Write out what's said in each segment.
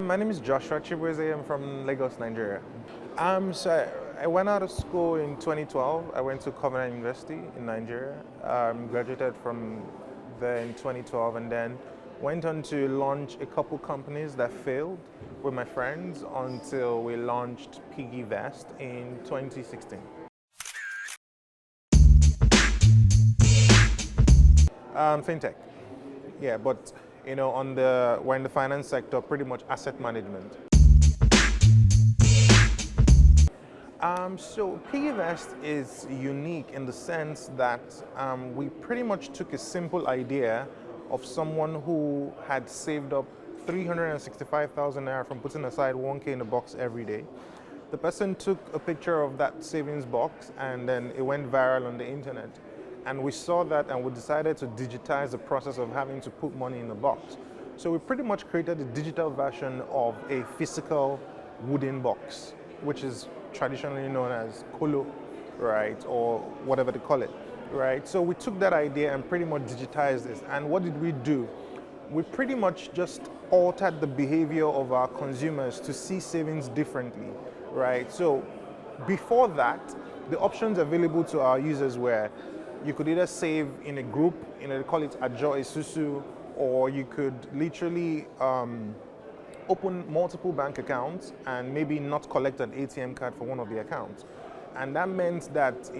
My name is Joshua Chibueze. I'm from Lagos, Nigeria. I went out of school in 2012. I went to Covenant University in Nigeria. Graduated from there in 2012 and then went on to launch a couple companies that failed with my friends until we launched PiggyVest in 2016. Fintech. Yeah, but we're in the finance sector, pretty much asset management. So PiggyVest is unique in the sense that we pretty much took a simple idea of someone who had saved up 365,000 naira from putting aside 1K in a box every day. The person took a picture of that savings box and then it went viral on the internet. And we saw that and we decided to digitize the process of having to put money in a box. So we pretty much created a digital version of a physical wooden box, which is traditionally known as kolo, right, or whatever they call it, right? So we took that idea and pretty much digitized this. And what did we do? We pretty much just altered the behavior of our consumers to see savings differently, right? So before that, the options available to our users were you could either save in a group, they call it Ajo Isusu, or you could literally open multiple bank accounts and maybe not collect an ATM card for one of the accounts. And that meant that,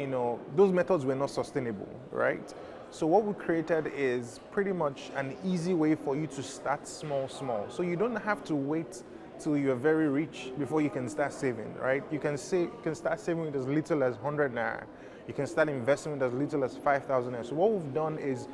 those methods were not sustainable, right? So what we created is pretty much an easy way for you to start small. So you don't have to wait till you're very rich before you can start saving, right? You can start saving with as little as 100 naira. You can start investing with as little as 5,000 naira. So what we've done is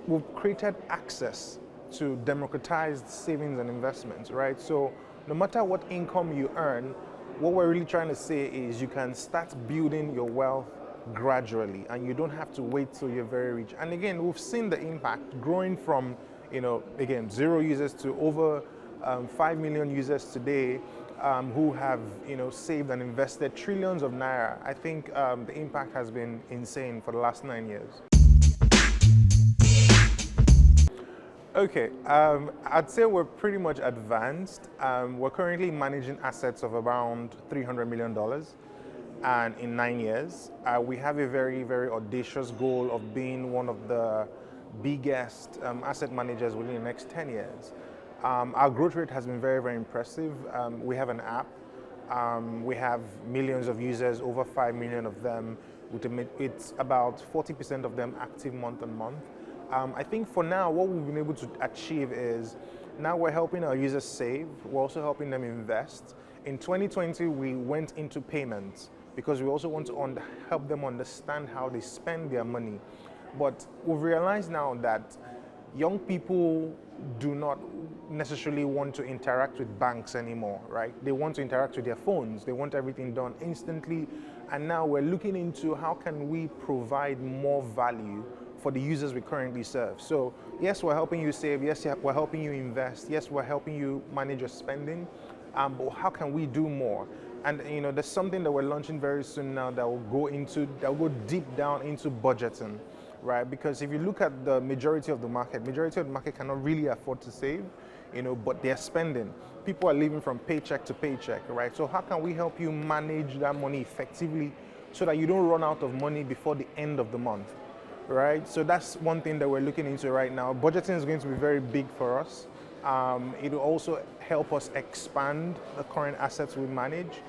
we've created access to democratized savings and investments, right? So no matter what income you earn, what we're really trying to say is you can start building your wealth gradually and you don't have to wait till you're very rich. And again, we've seen the impact growing from, again, 0 users to over 5 million users today who have, saved and invested trillions of naira. I think the impact has been insane for the last 9 years. Okay, I'd say we're pretty much advanced. We're currently managing assets of around $300 million, and in 9 years, we have a very, very audacious goal of being one of the biggest asset managers within the next 10 years. Our growth rate has been very, very impressive. We have an app. We have millions of users, over 5 million of them. It's about 40% of them active month on month. I think for now, what we've been able to achieve is now we're helping our users save. We're also helping them invest. In 2020, we went into payments because we also want to help them understand how they spend their money. But we've realized now that young people do not necessarily want to interact with banks anymore, right? They want to interact with their phones. They want everything done instantly. And now we're looking into how can we provide more value for the users we currently serve. So yes, we're helping you save. Yes, we're helping you invest. Yes, we're helping you manage your spending. But how can we do more? And there's something that we're launching very soon now that will go deep down into budgeting. Right, because if you look at the majority of the market cannot really afford to save, but they're spending. People are living from paycheck to paycheck, right? So how can we help you manage that money effectively so that you don't run out of money before the end of the month, right? So that's one thing that we're looking into right now. Budgeting is going to be very big for us. It will also help us expand the current assets we manage.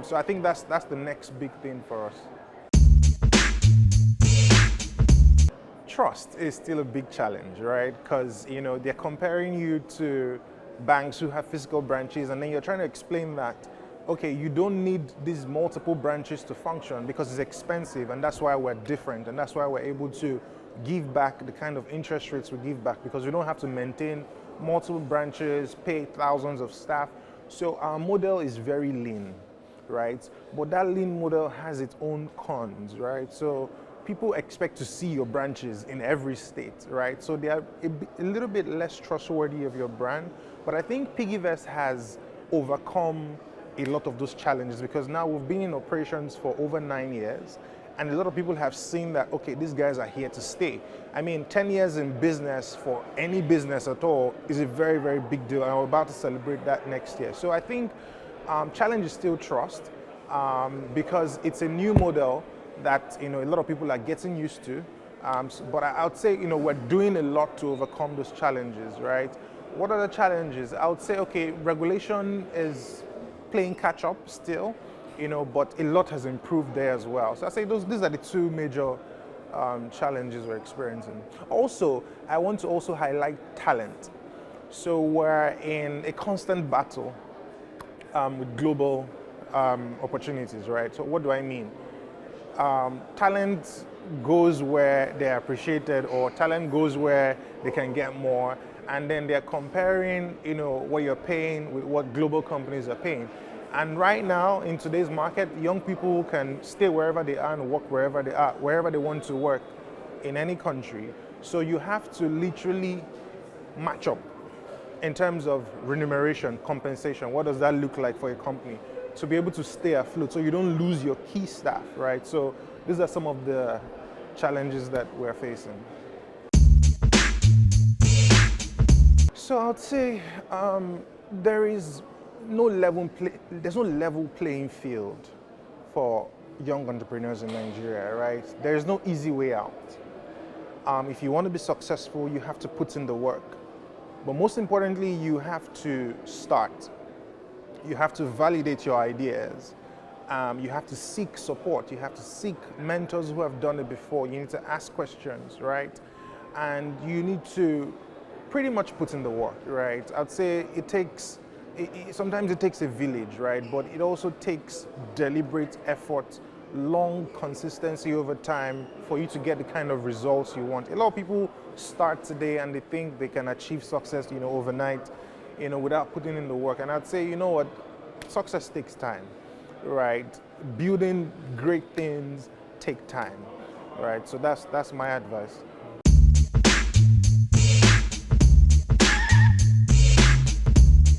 So I think that's the next big thing for us. Trust is still a big challenge, right? Because they're comparing you to banks who have physical branches, and then you're trying to explain that, okay, you don't need these multiple branches to function because it's expensive, and that's why we're different, and that's why we're able to give back the kind of interest rates we give back, because we don't have to maintain multiple branches, pay thousands of staff. So our model is very lean, right? But that lean model has its own cons, right? So people expect to see your branches in every state, right? So they are a little bit less trustworthy of your brand. But I think PiggyVest has overcome a lot of those challenges because now we've been in operations for over 9 years And a lot of people have seen that, okay, these guys are here to stay. I mean, 10 years in business for any business at all is a very, very big deal. And we're about to celebrate that next year. So I think challenge is still trust, because it's a new model that, a lot of people are getting used to. But I would say, we're doing a lot to overcome those challenges, right? What are the challenges? I would say, okay, regulation is playing catch up still, but a lot has improved there as well. So I say these are the two major challenges we're experiencing. Also, I want to also highlight talent. So we're in a constant battle with global opportunities, right? So what do I mean? Talent goes where they're appreciated, or talent goes where they can get more, and then they're comparing, what you're paying with what global companies are paying. And right now, in today's market, young people can stay wherever they are and work wherever they are, wherever they want to work in any country. So you have to literally match up in terms of remuneration, compensation. What does that look like for a company to be able to stay afloat so you don't lose your key staff, right? So these are some of the challenges that we're facing. So I would say there's no level playing field for young entrepreneurs in Nigeria, right? There's no easy way out. If you want to be successful, you have to put in the work. But most importantly, you have to start. You have to validate your ideas. You have to seek support. You have to seek mentors who have done it before. You need to ask questions, right? And you need to pretty much put in the work, right? I'd say sometimes it takes a village, right? But it also takes deliberate effort, long consistency over time for you to get the kind of results you want. A lot of people start today and they think they can achieve success, overnight, without putting in the work. And I'd say, what? Success takes time, right? Building great things take time, right? So that's my advice.